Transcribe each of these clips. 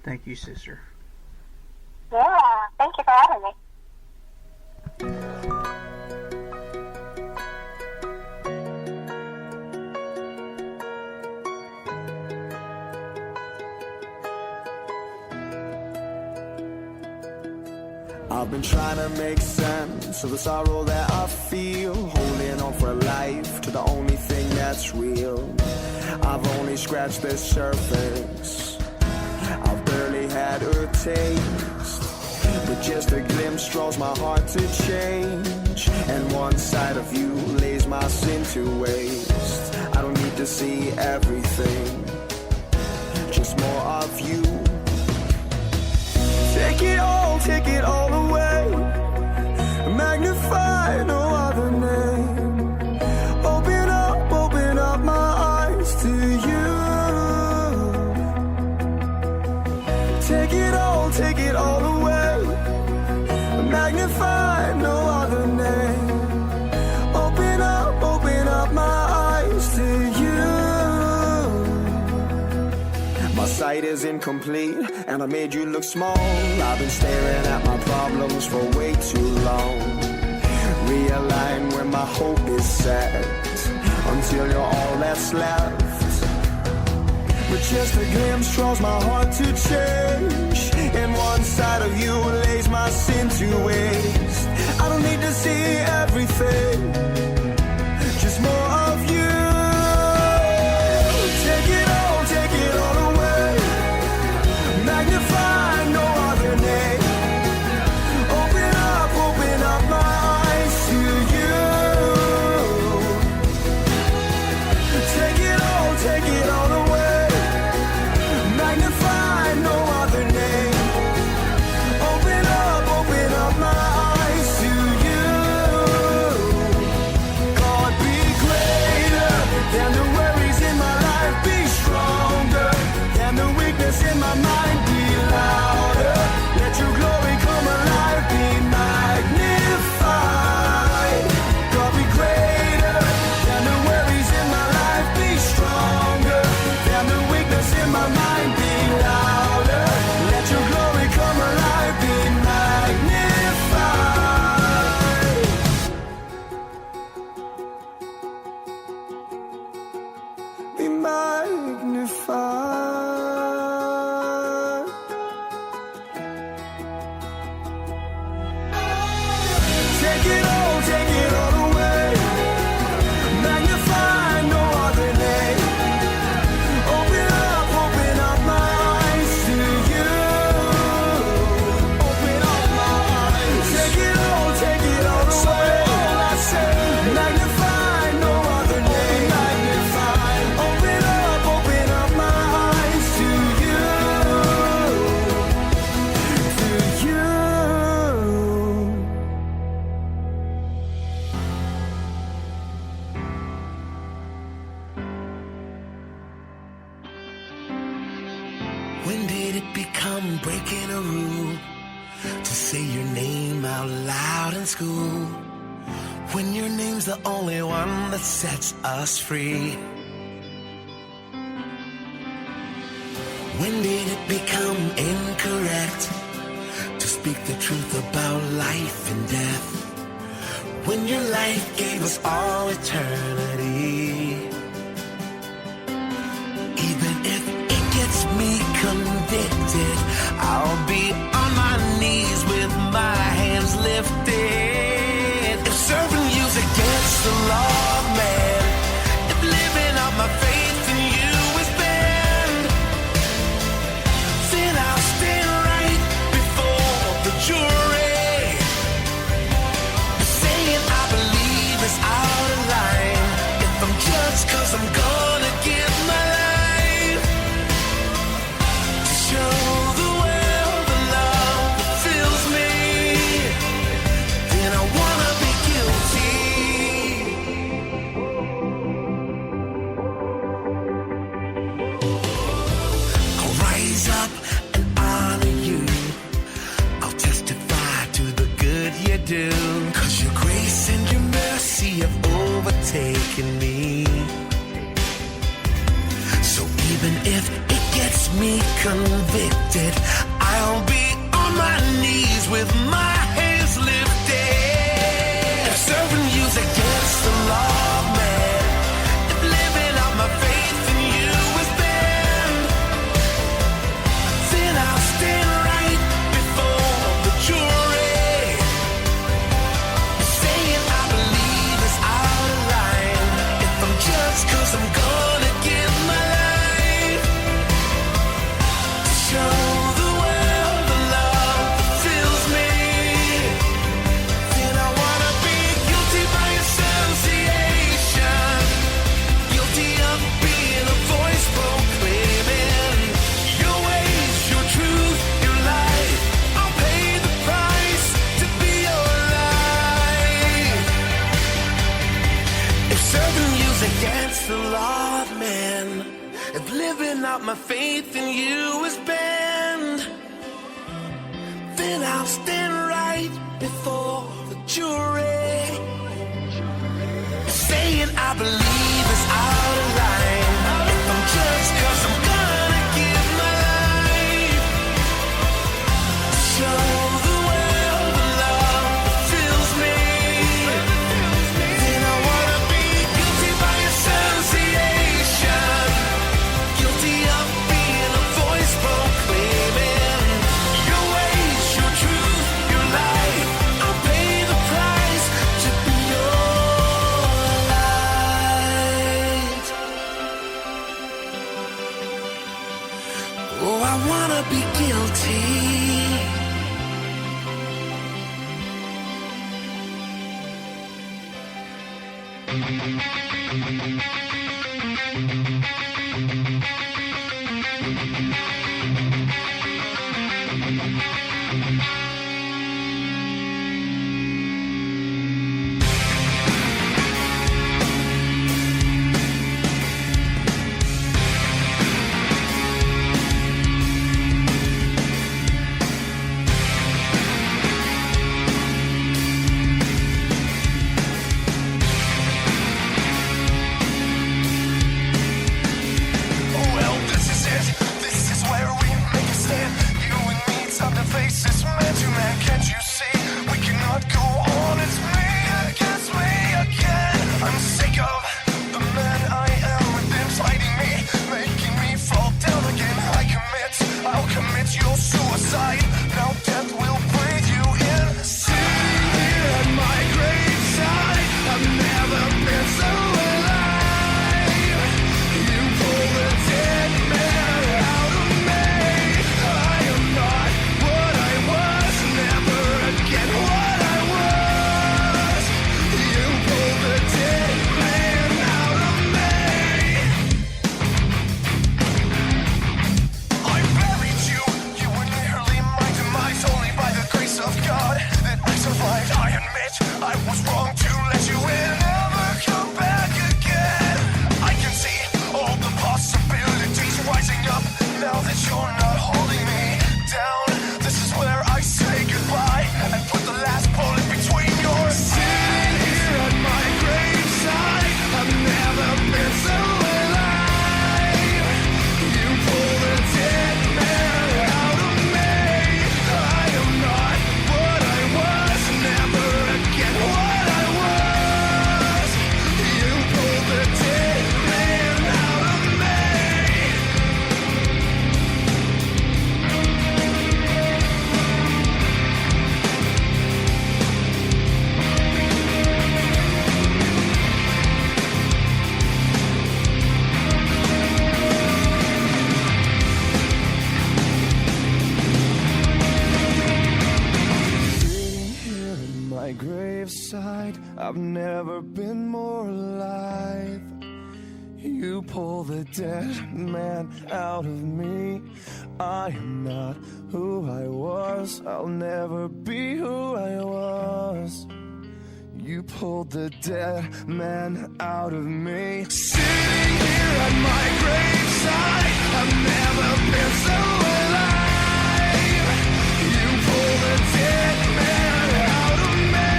Thank you, sister. Yeah, thank you for having me. I've been trying to make sense of the sorrow that I feel, holding on for life to the only thing that's real. I've only scratched the surface, I've barely had a taste, but just a glimpse draws my heart to change, and one side of you lays my sin to waste. I don't need to see everything, just more of you. Take it all away. Magnify, no other name. Open up my eyes to you. Take it all away. Magnify, no other name. Open up my eyes to you. My sight is incomplete, and I made you look small. I've been staring at my problems for way too long. Realign where my hope is set, until you're all that's left. But just a glimpse draws my heart to change, and one side of you lays my sin to waste. I don't need to see everything, just more of you. Take it all away. Magnify, no other name. Open up my eyes to you. Take it all away. Magnify, no other name. Open up my eyes to you. God, be greater than the worries in my life. Be stronger than the weakness in my mind. Be louder, let your glory come alive. Be magnified. God, be greater than the worries in my life. Be stronger than the weakness in my mind. Be louder, let your glory come alive. Be magnified. Be magnified. Take it all away. Magnify, no other name. Open up my eyes to you. Open up my eyes. Take it all away. All I say. Magnify, no other name. Magnify. Open up my eyes to you. To you. When did it become breaking a rule to say your name out loud in school? When your name's the only one that sets us free. When did it become incorrect to speak the truth about life and death? When your life gave us all eternity. Even if it gets me convicted, I'll be on my knees with my hands lifted. If serving you's against the law, man, if living out my faith in you is banned, then I'll stand right before the jury. Saying I believe is out of line if I'm judged 'cause I'm gonna give my life to show the world the love that fills me. Then I wanna be guilty. I'll rise up and honor you. I'll testify to the good you do. 'Cause your grace and your mercy have overtaken me. So even if it gets gets me convicted, I'll be on my knees with my hands lifted. If serving you's against the law, man, if living out my faith in you is banned, then I'll stand right before the jury, saying I believe it's out of line if I'm just 'cause I'm gonna give my life to show the world the love that fills me. Then I wanna be guilty by association, guilty of being a voice proclaiming your ways, your truth, your life. I'll pay the price to be your life. If serving you's against the law, man, if living out my faith in you is banned, then I'll stand right before the jury, saying I believe it's out of line if I'm just 'cause I'm gonna give my life to show the world the love that fills me. Then I wanna be guilty by association, guilty of being a voice proclaiming your ways, your truth, your life. I'll pay the price to be your light. Oh, I wanna be guilty. Well, this is it. This is where we make a stand. You and me, time to face this man to man. Can't you see? We cannot go on. It's me against me again. I'm sick of the man I am within, fighting me, making me fall down again. I'll commit your suicide. Now death will breathe you in. Sitting here at my graveside, I've never been so alive. You pull the dead man out of me. I am not what I was, never again what I was. You pull the dead man out of me. I buried you. You were nearly my demise. Only by the grace of God that I survived. I admit I was wrong to let you in. Never come back again. I can see all the possibilities rising up now that you're not holding me down. This is where I say goodbye and put the last bullet between yours. Sitting here at my graveside, I've never been so alive. You pull the dead man out of me. I am not what I was, never again what I was. You pull the dead man out of me. Sitting here at my graveside, I've never been more alive. You pull the dead man out of me. I am not who I was, I'll never be who I was. You pulled the dead man out of me. Sitting here at my graveside, I've never been so alive. You pulled the dead man out of me.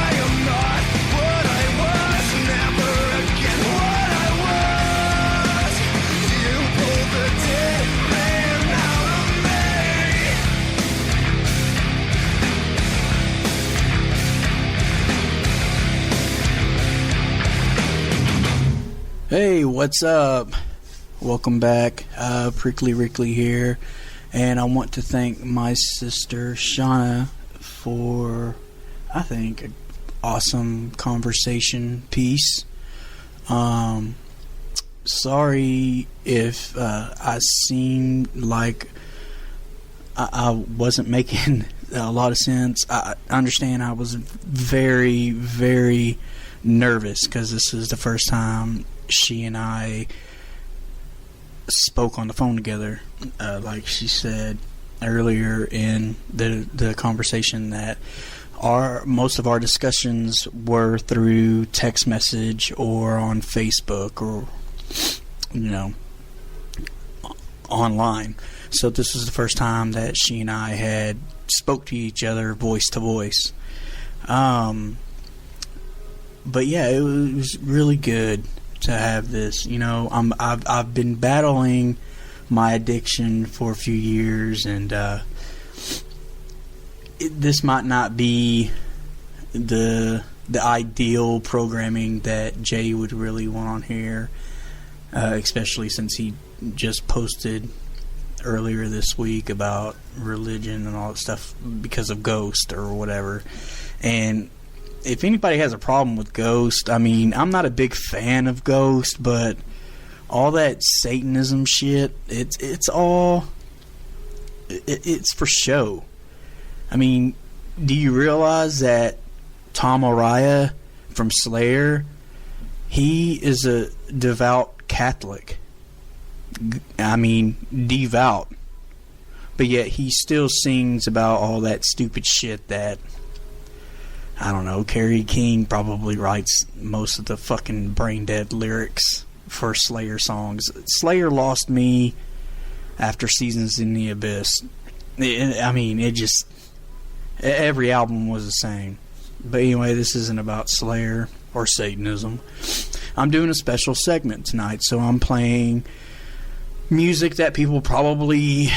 I am not what I was, never again what I was. You pulled the dead Hey, what's up? Welcome back. Prickly Rickley here. And I want to thank my sister Shauna for, I think, an awesome conversation piece. Sorry if I seemed like I wasn't making a lot of sense. I understand I was very, very nervous because this is the first time she and I spoke on the phone together. Like she said earlier in the conversation, that most of our discussions were through text message or on Facebook or, you know, online. So this was the first time that she and I had spoke to each other voice to voice. But yeah, it was really good to have this. You know, I've been battling my addiction for a few years, and this might not be the ideal programming that Jay would really want on here, especially since he just posted earlier this week about religion and all that stuff because of Ghost or whatever. And if anybody has a problem with Ghost, I mean, I'm not a big fan of Ghost, but all that Satanism shit, it's all it's for show. I mean, do you realize that Tom Araya from Slayer, he is a devout Catholic? I mean, devout. But yet he still sings about all that stupid shit that, I don't know, Kerry King probably writes most of the fucking brain-dead lyrics for Slayer songs. Slayer lost me after Seasons in the Abyss. I mean, it just, every album was the same. But anyway, this isn't about Slayer or Satanism. I'm doing a special segment tonight, so I'm playing music that people probably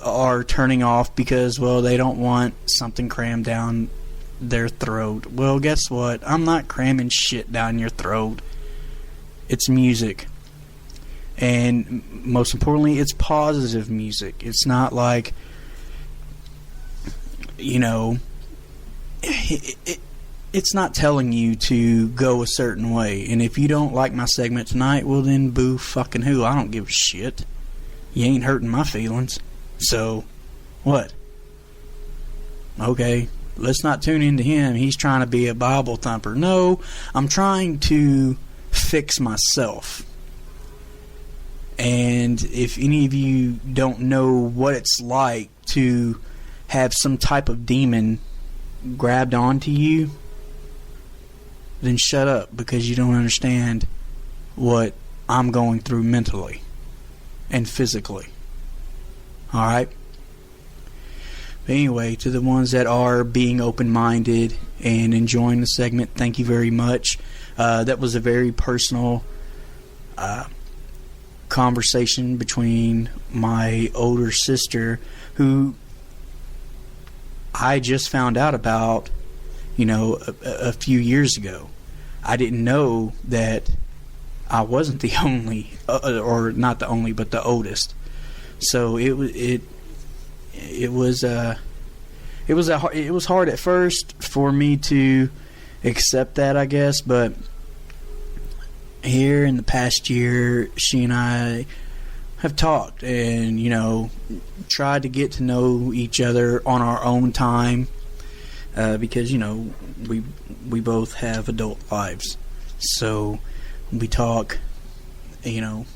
are turning off because, well, they don't want something crammed down their throat. Well, guess what? I'm not cramming shit down your throat. It's music. And most importantly, it's positive music. It's not like, you know, it's not telling you to go a certain way. And if you don't like my segment tonight, well then boo fucking who. I don't give a shit. You ain't hurting my feelings. So, what? Okay, let's not tune into him. He's trying to be a Bible thumper. No, I'm trying to fix myself. And if any of you don't know what it's like to have some type of demon grabbed onto you, then shut up, because you don't understand what I'm going through mentally and physically. Alright? But anyway, to the ones that are being open-minded and enjoying the segment, thank you very much. That was a very personal conversation between my older sister, who I just found out about, you know, a few years ago. I didn't know that I wasn't the only, or not the only, but the oldest. So it was hard at first for me to accept that, I guess. But here in the past year, she and I have talked and, you know, tried to get to know each other on our own time, because, you know, we both have adult lives. So we talk, you know,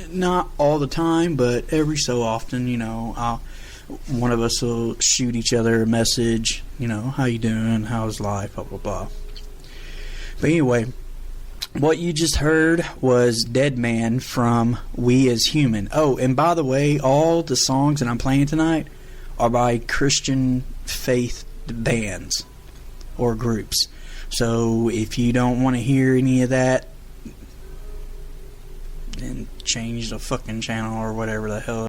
not all the time, but every so often, you know, one of us will shoot each other a message, you know, how you doing, how's life, blah, blah, blah. But anyway, what you just heard was Dead Man from We As Human. Oh, and by the way, all the songs that I'm playing tonight are by Christian faith bands or groups. So if you don't want to hear any of that, then change the fucking channel or whatever the hell.